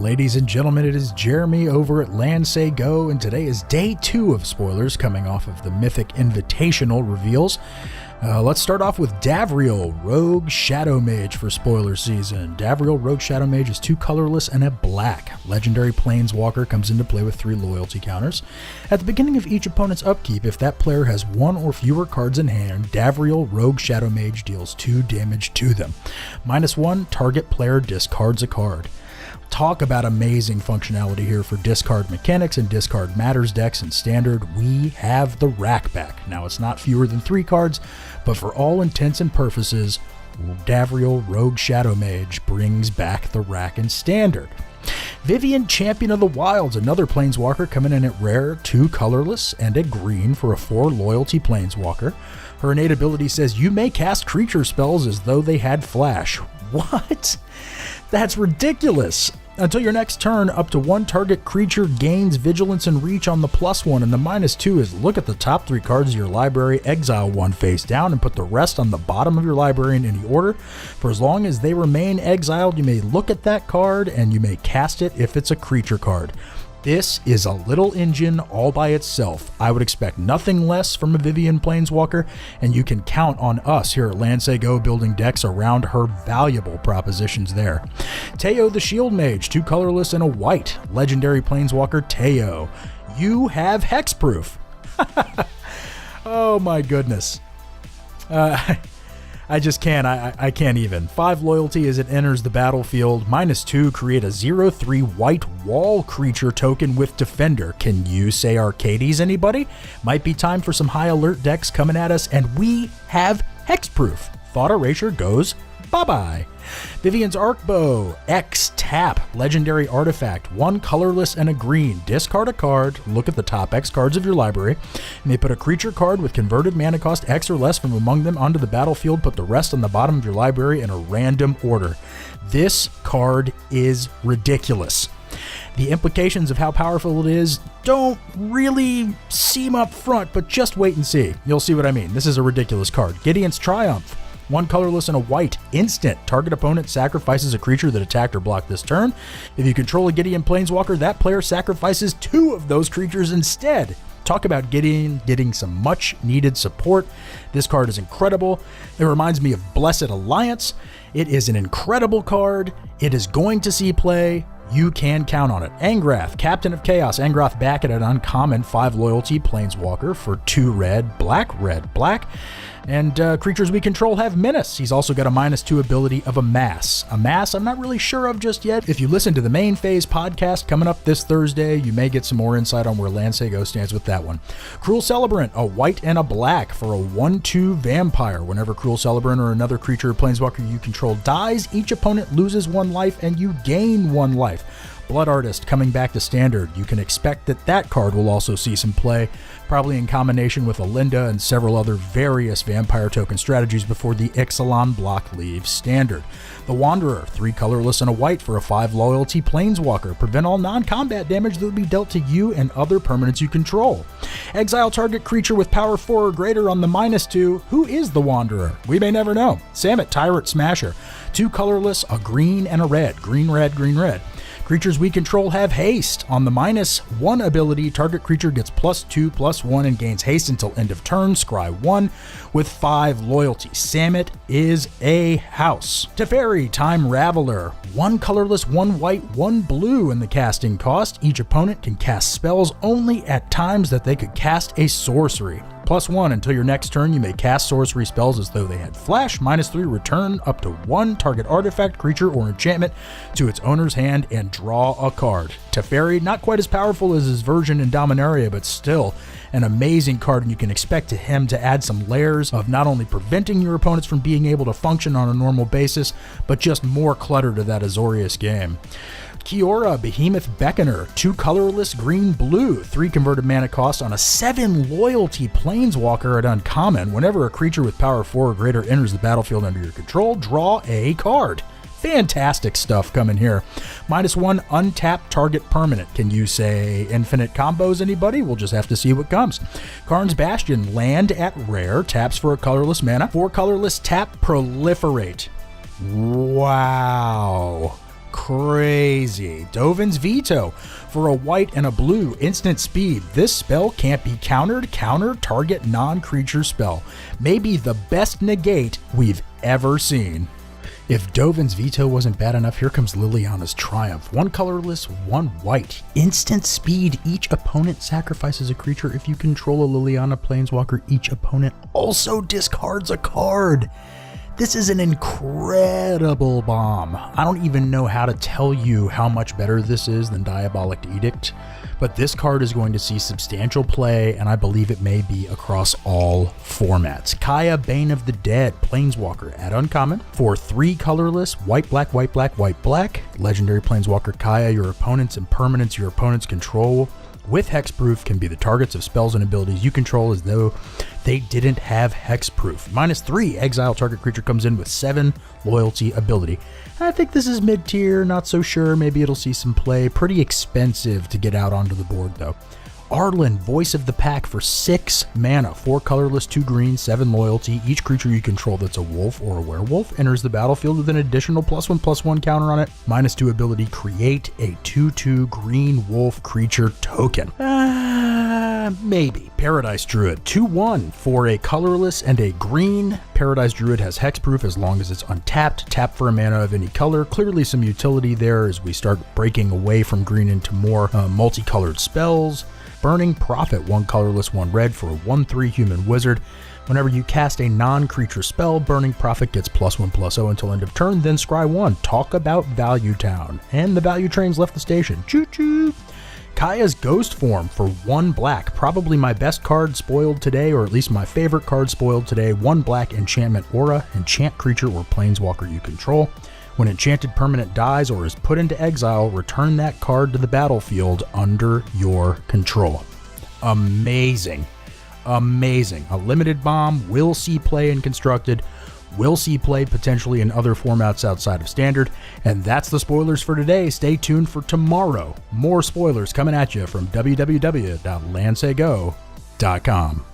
Ladies and gentlemen, it is Jeremy over at Land Say Go, and today is day 2 of spoilers coming off of the Mythic Invitational reveals. Let's start off with Davriel, Rogue Shadow Mage for spoiler season. Davriel, Rogue Shadow Mage is 2 colorless and a black. Legendary Planeswalker comes into play with 3 loyalty counters. At the beginning of each opponent's upkeep, if that player has 1 or fewer cards in hand, Davriel, Rogue Shadow Mage deals 2 damage to them. -1, target player discards a card. Talk about amazing functionality here for discard mechanics and discard matters decks in Standard. We have the rack back. Now it's not fewer than 3 cards, but for all intents and purposes, Davriel, Rogue Shadow Mage brings back the rack in Standard. Vivien, Champion of the Wilds, another Planeswalker coming in at rare, 2 colorless and a green for a 4 loyalty Planeswalker. Her innate ability says you may cast creature spells as though they had flash. What? That's ridiculous. Until your next turn, up to 1 target creature gains vigilance and reach on the +1, and the -2 is look at the top 3 cards of your library, exile 1 face down, and put the rest on the bottom of your library in any order. For as long as they remain exiled, you may look at that card and you may cast it if it's a creature card. This is a little engine all by itself. I would expect nothing less from a Vivien Planeswalker, and you can count on us here at Land Say Go building decks around her valuable propositions there. Teo the Shield Mage, 2 colorless and a white. Legendary Planeswalker Teo. You have hexproof. Oh my goodness. I just can't. I can't even. 5 loyalty as it enters the battlefield. -2, create a 0/3 white wall creature token with Defender. Can you say Arcades, anybody? Might be time for some high alert decks coming at us, and we have hexproof. Thought Erasure goes bye-bye. Vivien's Arcbow, X tap, legendary artifact, 1 colorless and a green. Discard a card, look at the top X cards of your library. You may put a creature card with converted mana cost X or less from among them onto the battlefield, put the rest on the bottom of your library in a random order. This card is ridiculous. The implications of how powerful it is don't really seem up front, but just wait and see. You'll see what I mean. This is a ridiculous card. Gideon's Triumph. 1 colorless and a white. Instant. Target opponent sacrifices a creature that attacked or blocked this turn. If you control a Gideon Planeswalker, that player sacrifices 2 of those creatures instead. Talk about Gideon getting some much needed support. This card is incredible. It reminds me of Blessed Alliance. It is an incredible card. It is going to see play. You can count on it. Angrath, Captain of Chaos. Angrath back at an uncommon 5 loyalty Planeswalker for 2 red, black. And creatures we control have Menace. He's also got a -2 ability of Amass. Amass, I'm not really sure of just yet. If you listen to the Main Phase podcast coming up this Thursday, you may get some more insight on where Land Say Go stands with that one. Cruel Celebrant, a white and a black for a 1/2 vampire. Whenever Cruel Celebrant or another creature or Planeswalker you control dies, each opponent loses 1 life and you gain 1 life. Blood Artist coming back to Standard. You can expect that card will also see some play, probably in combination with Alinda and several other various vampire token strategies before the Ixalan block leaves Standard. The Wanderer, 3 colorless and a white for a 5 loyalty Planeswalker. Prevent all non-combat damage that would be dealt to you and other permanents you control. Exile target creature with power 4 or greater on the -2. Who is the Wanderer? We may never know. Samut, Tyrant Smasher. 2 colorless, a green and a red. Green, red. Creatures we control have haste. On the -1 ability, target creature gets +2/+1 and gains haste until end of turn. Scry 1 with 5 loyalty. Samut is a house. Teferi, Time Raveler. 1 colorless, 1 white, 1 blue in the casting cost. Each opponent can cast spells only at times that they could cast a sorcery. +1, until your next turn, you may cast sorcery spells as though they had flash. -3, return up to 1 target artifact, creature, or enchantment to its owner's hand and draw a card. Teferi, not quite as powerful as his version in Dominaria, but still an amazing card, and you can expect him to add some layers of not only preventing your opponents from being able to function on a normal basis, but just more clutter to that Azorius game. Kiora, Behemoth Beckoner, 2 colorless, green, blue, 3 converted mana cost on a 7 loyalty Planeswalker at uncommon. Whenever a creature with power 4 or greater enters the battlefield under your control, draw a card. Fantastic stuff coming here. -1, untap target permanent. Can you say infinite combos, anybody? We'll just have to see what comes. Karn's Bastion, land at rare, taps for a colorless mana. 4 colorless, tap, proliferate. Wow. crazy. Dovin's Veto. For a white and a blue, instant speed. This spell can't be countered. Counter target non-creature spell. Maybe the best negate we've ever seen. If Dovin's Veto wasn't bad enough, here comes Liliana's Triumph. 1 colorless, 1 white. Instant speed. Each opponent sacrifices a creature. If you control a Liliana Planeswalker, each opponent also discards a card. This is an incredible bomb. I don't even know how to tell you how much better this is than Diabolic Edict, but this card is going to see substantial play, and I believe it may be across all formats. Kaya, Bane of the Dead, Planeswalker at uncommon. For 3 colorless, white, black, white, black, white, black. Legendary Planeswalker Kaya, your opponents and permanents your opponents control with hexproof can be the targets of spells and abilities you control as though they didn't have hexproof. -3, exile target creature comes in with 7 loyalty ability. I think this is mid-tier, not so sure, maybe it'll see some play. Pretty expensive to get out onto the board though. Arlen, Voice of the Pack for 6 mana, 4 colorless, 2 green, 7 loyalty. Each creature you control that's a wolf or a werewolf enters the battlefield with an additional +1/+1 counter on it. -2 ability, create a 2/2 green wolf creature token. Maybe. Paradise Druid, 2/1 for a colorless and a green. Paradise Druid has hexproof as long as it's untapped. Tap for a mana of any color. Clearly some utility there as we start breaking away from green into more multicolored spells. Burning Prophet, 1 colorless, 1 red for a 1/3 human wizard. Whenever you cast a non-creature spell, Burning Prophet gets +1/+0 until end of turn, then scry 1. Talk about Value Town. And the value train's left the station. Choo-choo! Kaya's Ghost Form for 1 black. Probably my best card spoiled today, or at least my favorite card spoiled today. 1 black enchantment aura. Enchant creature or planeswalker you control. When enchanted permanent dies or is put into exile, return that card to the battlefield under your control. Amazing. Amazing. A limited bomb, will see play in Constructed, will see play potentially in other formats outside of Standard, and that's the spoilers for today. Stay tuned for tomorrow. More spoilers coming at you from www.landsego.com.